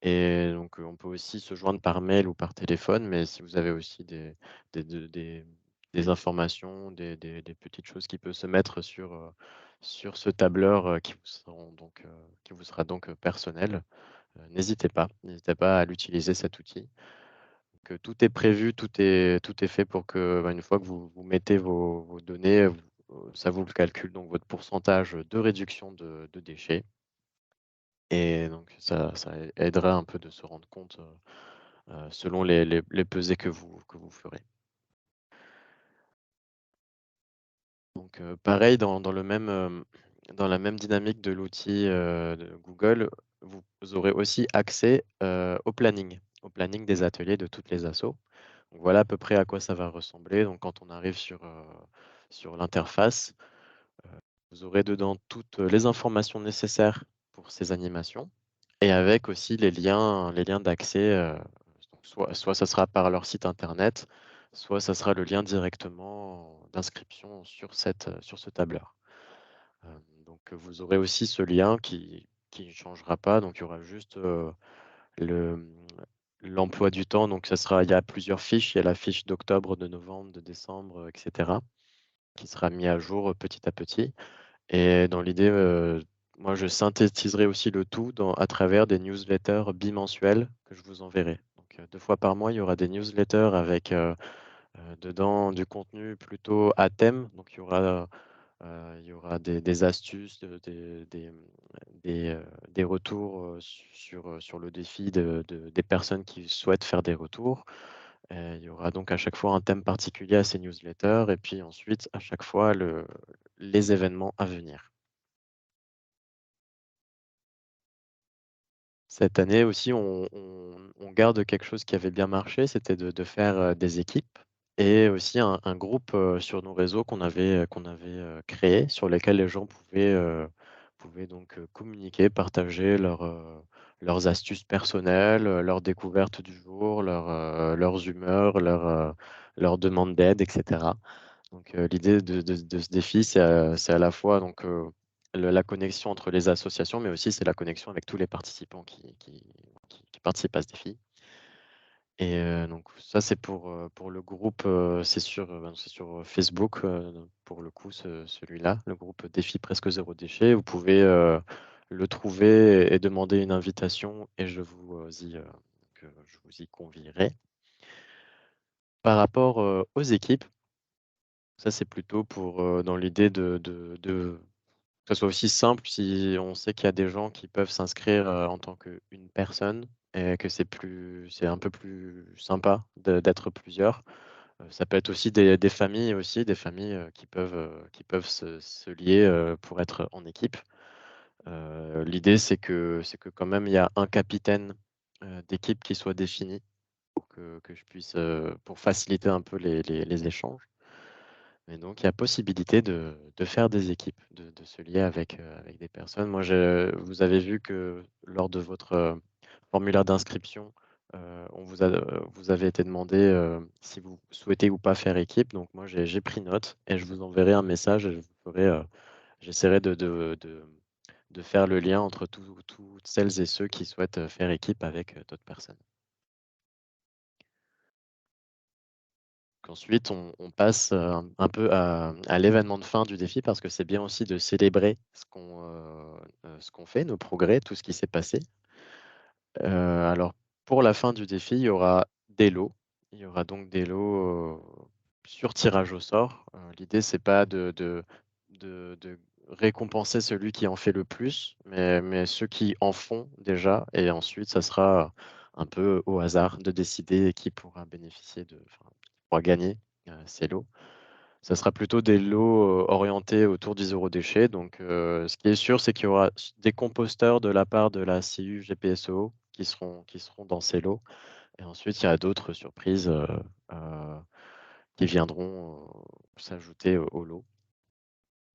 Et donc, on peut aussi se joindre par mail ou par téléphone, mais si vous avez aussi des de des informations, des petites choses qui peuvent se mettre sur ce tableur, qui vous sera donc personnel, n'hésitez pas à l'utiliser, cet outil. Donc, tout est prévu, tout est fait pour que, une fois que vous mettez vos données, ça vous calcule donc votre pourcentage de réduction de déchets. Et donc ça aidera un peu de se rendre compte, selon les pesées que vous ferez. Donc, pareil, dans la même dynamique de l'outil, de Google, vous aurez aussi accès, au planning des ateliers de toutes les assos. Donc voilà à peu près à quoi ça va ressembler. Donc quand on arrive sur l'interface, vous aurez dedans toutes les informations nécessaires pour ces animations, et avec aussi les liens d'accès, donc soit ça sera par leur site internet, soit ça sera le lien directement d'inscription sur ce tableur. Donc, vous aurez aussi ce lien qui ne changera pas. Donc il y aura juste, le l'emploi du temps. Donc il y a plusieurs fiches. Il y a la fiche d'octobre, de novembre, de décembre, et cetera, qui sera mis à jour petit à petit. Et dans l'idée, moi, je synthétiserai aussi le tout à travers des newsletters bimensuels que je vous enverrai. Donc, 2 fois par mois, il y aura des newsletters avec, dedans du contenu plutôt à thème. Donc il y aura des astuces, des retours, sur le défi des personnes qui souhaitent faire des retours. Il y aura donc à chaque fois un thème particulier à ces newsletters, et puis ensuite, à chaque fois, les événements à venir. Cette année aussi, on garde quelque chose qui avait bien marché, c'était de faire des équipes, et aussi un groupe sur nos réseaux qu'on avait créé, sur lesquels les gens pouvaient donc communiquer, partager leurs astuces personnelles, leurs découvertes du jour, leurs humeurs, leurs demandes d'aide, etc. Donc, l'idée de ce défi, c'est à la fois donc, la connexion entre les associations, mais aussi c'est la connexion avec tous les participants qui participent à ce défi. Et donc ça, c'est pour le groupe, c'est sur Facebook, pour le coup, celui-là, le groupe Défi Presque Zéro Déchet. Vous pouvez le trouver et demander une invitation, et je vous y convierai. Par rapport aux équipes, ça, c'est plutôt pour, dans l'idée que ce soit aussi simple. Si on sait qu'il y a des gens qui peuvent s'inscrire, en tant qu'une personne, et que c'est un peu plus sympa d'être plusieurs. Ça peut être aussi des familles aussi, qui peuvent se lier, pour être en équipe. L'idée, c'est que quand même il y a un capitaine, d'équipe qui soit défini, pour que je puisse, pour faciliter un peu les échanges. Mais donc, il y a possibilité de faire des équipes, de se lier avec des personnes. Moi, vous avez vu que lors de votre formulaire d'inscription, vous avez été demandé si vous souhaitez ou pas faire équipe. Donc, moi, j'ai pris note, et je vous enverrai un message, et j'essaierai de faire le lien entre toutes celles et ceux qui souhaitent faire équipe avec d'autres personnes. Ensuite, on passe un peu à l'événement de fin du défi parce que c'est bien aussi de célébrer ce qu'on fait, nos progrès, tout ce qui s'est passé. Alors, pour la fin du défi, il y aura des lots. Il y aura donc des lots sur tirage au sort. L'idée, c'est pas de récompenser celui qui en fait le plus, mais ceux qui en font déjà. Et ensuite, ça sera un peu au hasard de décider qui pourra bénéficier qui pourra gagner ces lots. Ça sera plutôt des lots orientés autour du zéro déchet. Donc, ce qui est sûr, c'est qu'il y aura des composteurs de la part de la CU GPSO qui seront dans ces lots. Et ensuite, il y a d'autres surprises qui viendront s'ajouter au lot.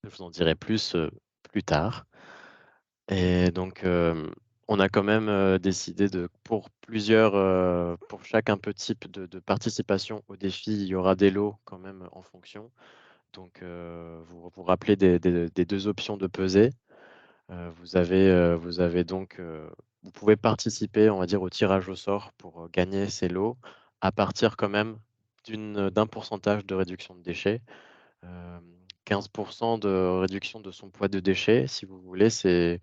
Je vous en dirai plus plus tard. Et donc, on a quand même décidé pour chaque un peu type de participation au défi, il y aura des lots quand même en fonction. Donc, vous vous rappelez des 2 options de pesée. Vous avez donc, vous pouvez participer, on va dire, au tirage au sort pour gagner ces lots à partir quand même d'un pourcentage de réduction de déchets. 15% de réduction de son poids de déchets, si vous voulez, c'est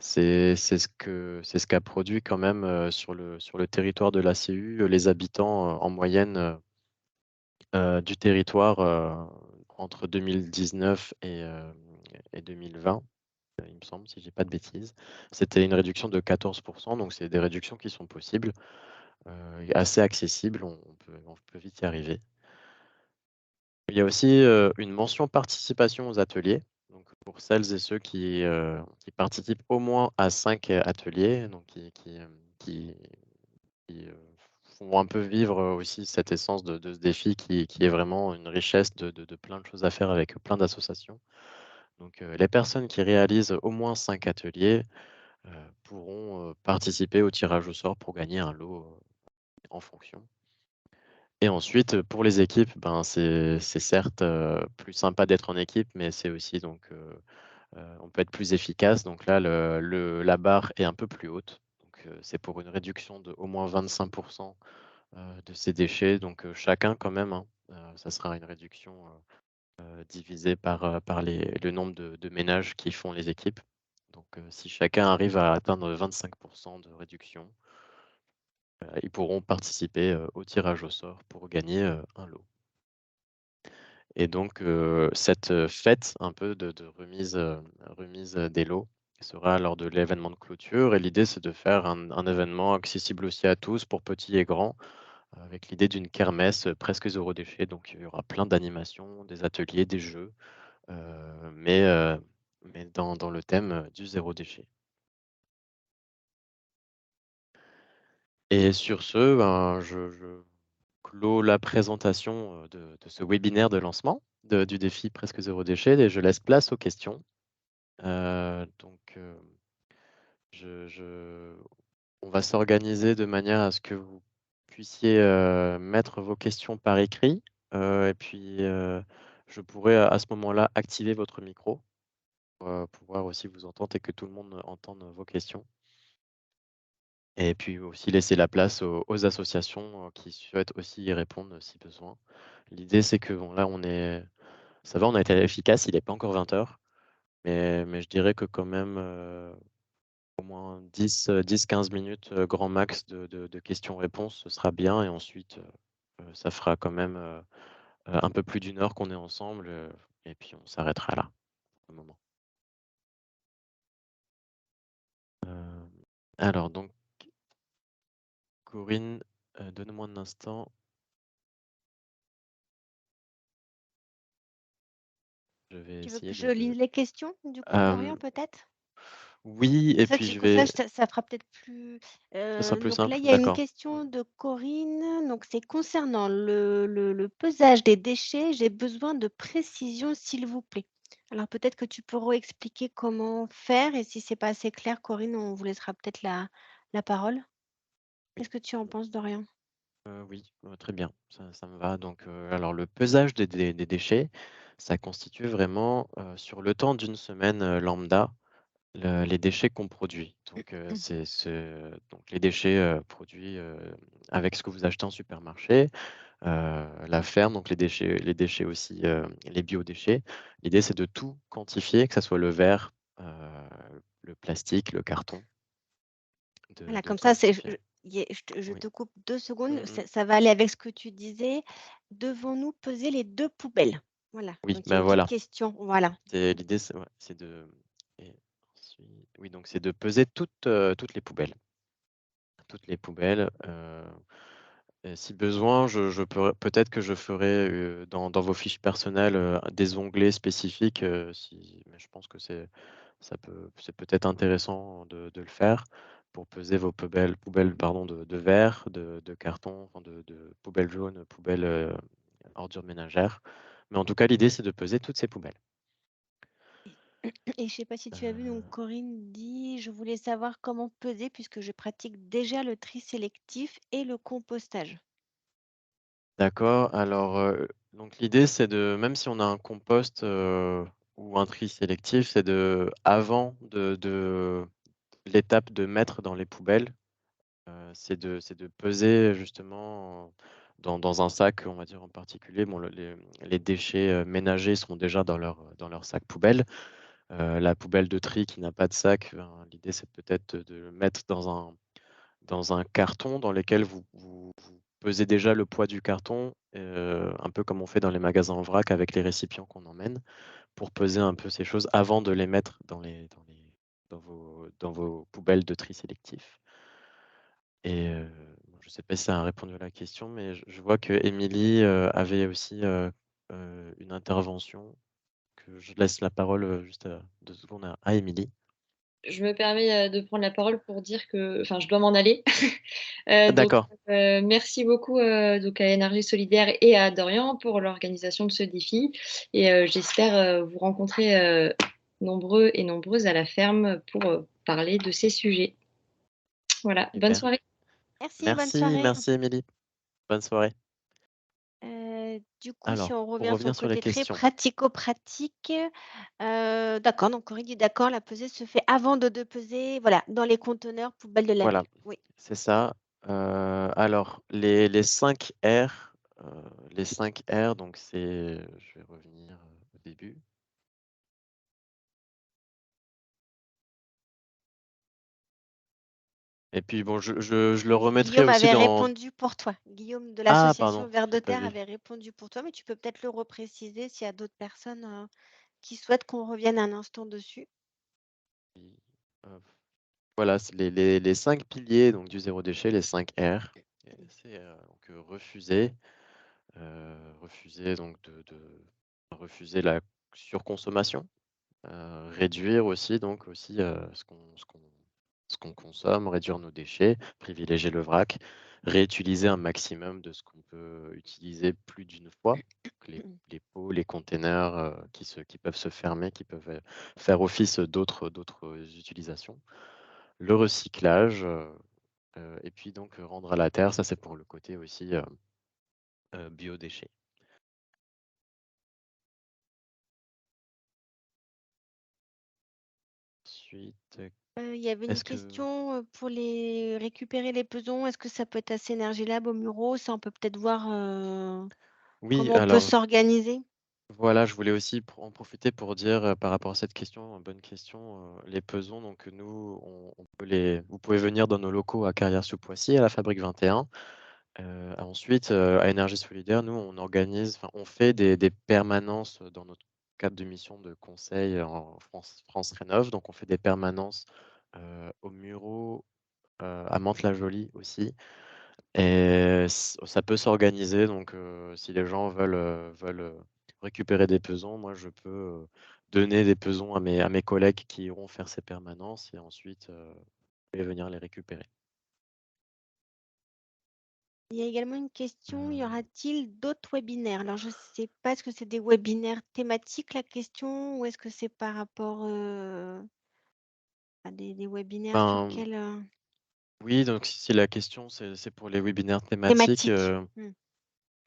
ce qu'a produit quand même sur le territoire de l'ACU, les habitants en moyenne du territoire entre 2019 et 2020, il me semble, si je dis pas de bêtises. C'était une réduction de 14%, donc c'est des réductions qui sont possibles, assez accessibles, on peut vite y arriver. Il y a aussi une mention participation aux ateliers. Donc pour celles et ceux qui participent au moins à 5 ateliers, donc qui, font un peu vivre aussi cette essence de ce défi qui est vraiment une richesse de plein de choses à faire avec plein d'associations. Donc les personnes qui réalisent au moins 5 ateliers pourront participer au tirage au sort pour gagner un lot en fonction. Et ensuite, pour les équipes, ben, c'est certes plus sympa d'être en équipe, mais c'est aussi donc on peut être plus efficace. Donc là, la barre est un peu plus haute. Donc c'est pour une réduction de au moins 25% de ces déchets. Donc chacun quand même, hein, ça sera une réduction divisée par le nombre de ménages qui font les équipes. Donc si chacun arrive à atteindre 25% de réduction, ils pourront participer au tirage au sort pour gagner un lot. Et donc, cette fête un peu de remise des lots sera lors de l'événement de clôture. Et l'idée, c'est de faire un événement accessible aussi à tous, pour petits et grands, avec l'idée d'une kermesse presque zéro déchet. Donc, il y aura plein d'animations, des ateliers, des jeux, mais dans le thème du zéro déchet. Et sur ce, ben, je clôt la présentation de ce webinaire de lancement du défi presque zéro déchet et je laisse place aux questions. Donc, on va s'organiser de manière à ce que vous puissiez mettre vos questions par écrit. Et puis, je pourrai à ce moment-là activer votre micro pour pouvoir aussi vous entendre et que tout le monde entende vos questions. Et puis aussi laisser la place aux associations qui souhaitent aussi y répondre si besoin. L'idée, c'est que bon, là, ça va, on a été efficace, il n'est pas encore 20 heures, mais je dirais que quand même, au moins 10-15 minutes grand max de questions-réponses, ce sera bien. Et ensuite, ça fera quand même un peu plus d'1 heure qu'on est ensemble, et puis on s'arrêtera là, pour le moment. Alors donc, Corinne, donne-moi un instant. Je vais Tu veux que essayer je lise les questions, du coup, Dorian, peut-être? Oui, et Ça, puis je comme ça, vais. ça fera peut-être plus. Ça sera plus Donc là, simple, il y a une d'accord. question de Corinne. Donc, c'est concernant le pesage des déchets. J'ai besoin de précision, s'il vous plaît. Alors, peut-être que tu peux expliquer comment faire. Et si c'est pas assez clair, Corinne, on vous laissera peut-être la parole. Oui. Qu'est-ce que tu en penses, Dorian? Oui, très bien, ça me va. Donc, alors le pesage des déchets, ça constitue vraiment, sur le temps d'une semaine lambda, Les déchets qu'on produit. Donc, donc les déchets produits avec ce que vous achetez en supermarché, la ferme, donc les déchets aussi, les biodéchets. L'idée, c'est de tout quantifier, que ça soit le verre, le plastique, le carton, Voilà, de comme ça, c'est quantifier. je Oui. te coupe 2 secondes, Mmh. ça va aller avec ce que tu disais. Devons-nous peser les 2 poubelles? Voilà, Oui, donc il y a ben une petite voilà. question, voilà. L'idée, c'est ouais, c'est de et ensuite oui, donc c'est de peser toutes les poubelles. Toutes les poubelles, et si besoin, je pourrais peut-être que je ferai, dans vos fiches personnelles, des onglets spécifiques, mais je pense que c'est peut-être intéressant de le faire pour peser vos poubelles pardon, de verre, de carton, enfin de poubelles jaunes, poubelles, ordures ménagères. Mais en tout cas, l'idée, c'est de peser toutes ces poubelles. Et je sais pas si tu as vu, donc Heu, Corinne dit: «Je voulais savoir comment peser puisque je pratique déjà le tri sélectif et le compostage». d'accord, alors, donc l'idée, c'est même si on a un compost, ou un tri sélectif, c'est avant de l'étape de mettre dans les poubelles, c'est de peser justement dans un sac, on va dire en particulier. Bon, les déchets, ménagers seront déjà dans leur sac poubelle. La poubelle de tri qui n'a pas de sac, ben, l'idée c'est peut-être de le mettre dans un carton dans lequel vous pesez déjà le poids du carton, un peu comme on fait dans les magasins en vrac avec les récipients qu'on emmène, pour peser un peu ces choses avant de les mettre dans vos poubelles de tri sélectif. Et bon, je ne sais pas si ça a répondu à la question, mais je vois qu'Émilie, avait aussi, une intervention, que je laisse la parole, juste, 2 secondes à Émilie. Je me permets, de prendre la parole pour dire que enfin, je dois m'en aller. Donc, D'accord, merci beaucoup, donc à Énergie Solidaire et à Dorian pour l'organisation de ce défi et j'espère, vous rencontrer, nombreux et nombreuses à la ferme pour, parler de ces sujets. Voilà, bonne super. soirée. Merci, bonne Merci, soirée. merci Émilie. Bonne soirée. Du coup, si Alors, on pour revient sur le revenir sur les côté très questions. pratico-pratique, d'accord, donc Corinne dit: «D'accord, la pesée se fait avant de peser, voilà, dans les conteneurs poubelles de la Voilà, ville». Oui. c'est ça. Alors les 5 R, les 5 R, donc je vais revenir, au début. Et puis bon, je le remettrai Guillaume aussi avait dans. répondu pour toi. Guillaume de Ah l'association pardon, Vers de j'ai pas terre vu. avait répondu pour toi, mais tu peux peut-être le repréciser s'il y a d'autres personnes, qui souhaitent qu'on revienne un instant dessus. Oui, voilà, c'est les 5 piliers donc du zéro déchet, les 5 R. Et c'est, donc, refuser donc de refuser la surconsommation, réduire aussi donc aussi, ce qu'on consomme, réduire nos déchets, privilégier le vrac, réutiliser un maximum de ce qu'on peut utiliser plus d'une fois. Donc les pots, les containers, qui peuvent se fermer, qui peuvent, faire office d'autres utilisations. Le recyclage, et puis donc, rendre à la terre, ça c'est pour le côté aussi, biodéchets. Ensuite, Il y avait une est-ce que question, pour récupérer les pesons. Est-ce que ça peut être assez Énergie Lab au Muro? Ça, on peut peut-être voir, oui, comment on peut alors s'organiser? voilà, je voulais aussi en profiter pour dire, par rapport à cette question, bonne question, les pesons, donc nous, on peut vous pouvez venir dans nos locaux à Carrières-sous-Poissy, à la Fabrique 21. Ensuite, à Énergie Solidaire, nous, on fait des permanences dans notre cadre de mission de conseil en France Rénov'. Donc on fait des permanences, aux Mureaux, à Mantes-la-Jolie aussi. Et ça peut s'organiser, donc si les gens veulent récupérer des pesons, moi je peux, donner des pesons à mes collègues qui iront faire ces permanences, et ensuite, et venir les récupérer. Il y a également une question, y Heu, aura-t-il d'autres webinaires? Alors je ne sais pas, est-ce que c'est des webinaires thématiques la question ou est-ce que c'est par rapport, à des webinaires sur ben, quel, oui, donc si la question c'est pour les webinaires thématiques, thématique? Mmh.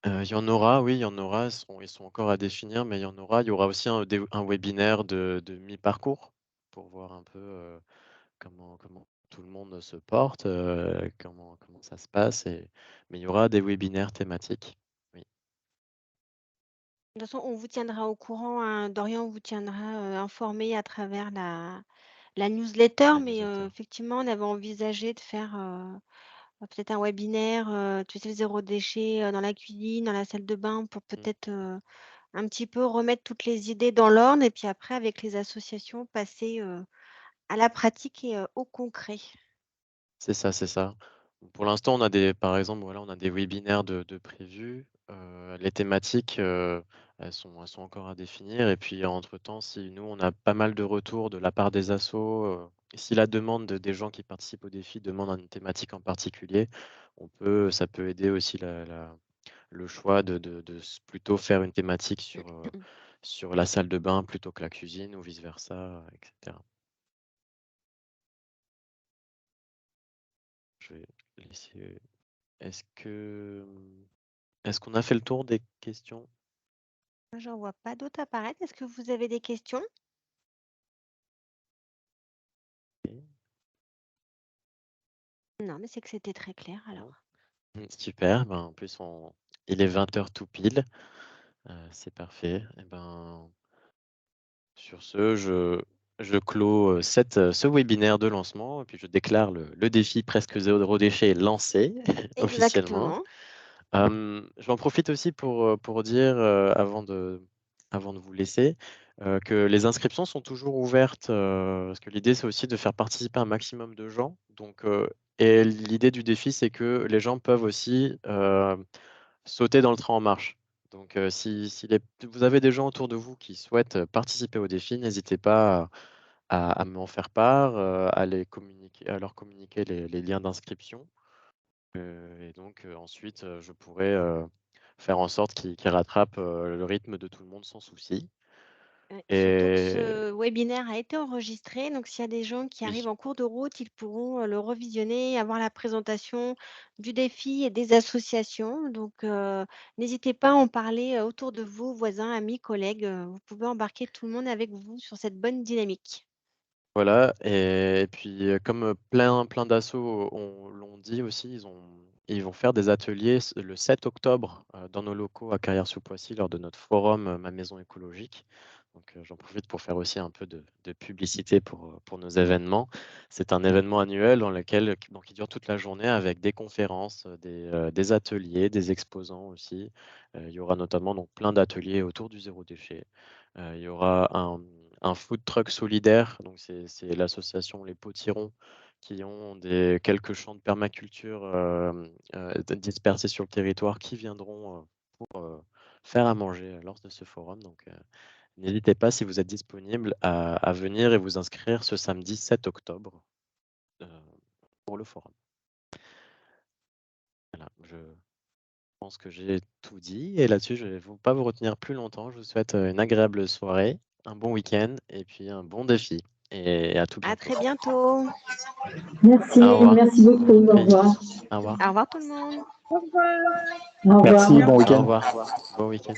il y en aura, oui, il y en aura, ils sont encore à définir, mais il y en aura. Il y aura aussi un webinaire de mi-parcours. pour voir un peu comment tout le monde se porte, comment ça se passe. Mais il y aura des webinaires thématiques. Oui, De toute façon, on vous tiendra au courant, hein. Dorian vous tiendra informé à travers la newsletter, la mais newsletter. effectivement, on avait envisagé de faire peut-être un webinaire, tu sais, le zéro déchet dans la cuisine, dans la salle de bain, pour peut-être un petit peu remettre toutes les idées dans l'ordre et puis après, avec les associations, passer à la pratique et au concret. C'est ça, c'est ça. Pour l'instant, par exemple, voilà, on a des webinaires de prévus. Les thématiques, elles sont encore à définir et puis entre-temps, si nous, on a pas mal de retours de la part des assos, si la demande des gens qui participent au défi demande une thématique en particulier, ça peut aider aussi le choix de plutôt faire une thématique sur la salle de bain plutôt que la cuisine ou vice versa, etc. Je vais laisser Est-ce que est-ce qu'on a fait le tour des questions? Moi, j'en vois pas d'autres apparaître. Est-ce que vous avez des questions? Non, mais c'est que c'était très clair Non? alors. Super, ben, en plus il est 20h tout pile, c'est parfait. Et ben, sur ce, je clôt, ce webinaire de lancement et puis je déclare le défi Presque zéro déchet lancé officiellement. Exactement. J'en profite aussi pour dire, avant de vous laisser, que les inscriptions sont toujours ouvertes, parce que l'idée, c'est aussi de faire participer un maximum de gens. Donc, et l'idée du défi, c'est que les gens peuvent aussi, sauter dans le train en marche. Donc, si vous avez des gens autour de vous qui souhaitent participer au défi, n'hésitez pas à m'en faire part, à leur communiquer les liens d'inscription. Et donc ensuite, je pourrais, faire en sorte qu'ils rattrapent, le rythme de tout le monde sans souci. Surtout que Et ce webinaire a été enregistré, donc s'il y a des gens qui oui, arrivent en cours de route, ils pourront le revisionner, avoir la présentation du défi et des associations. Donc, n'hésitez pas à en parler autour de vous, voisins, amis, collègues. Vous pouvez embarquer tout le monde avec vous sur cette bonne dynamique. voilà et puis, comme, plein d'assos l'ont dit aussi, ils vont faire des ateliers le 7 octobre, dans nos locaux à Carrières-sous-Poissy lors de notre forum, Ma maison écologique. Donc, j'en profite pour faire aussi un peu de publicité pour nos événements. C'est un événement annuel dans lequel donc il dure toute la journée avec des conférences, des ateliers, des exposants aussi. Il y aura notamment donc plein d'ateliers autour du zéro déchet. Il y aura un food truck solidaire, donc c'est l'association Les Potirons qui ont quelques champs de permaculture, dispersés sur le territoire qui viendront, pour, faire à manger lors de ce forum. Donc, n'hésitez pas si vous êtes disponible à venir et vous inscrire ce samedi 7 octobre, heu, pour le forum. Voilà, je pense que j'ai tout dit et là-dessus, je ne vais pas vous retenir plus longtemps. Je vous souhaite, une agréable soirée, un bon week-end et puis un bon défi et à tout À bientôt. très bientôt. Merci, Au revoir. merci beaucoup. Au Oui. revoir. Au revoir. Au revoir tout le monde. Au revoir. Au revoir. Merci, bon Au week-end. revoir. Bon week-end.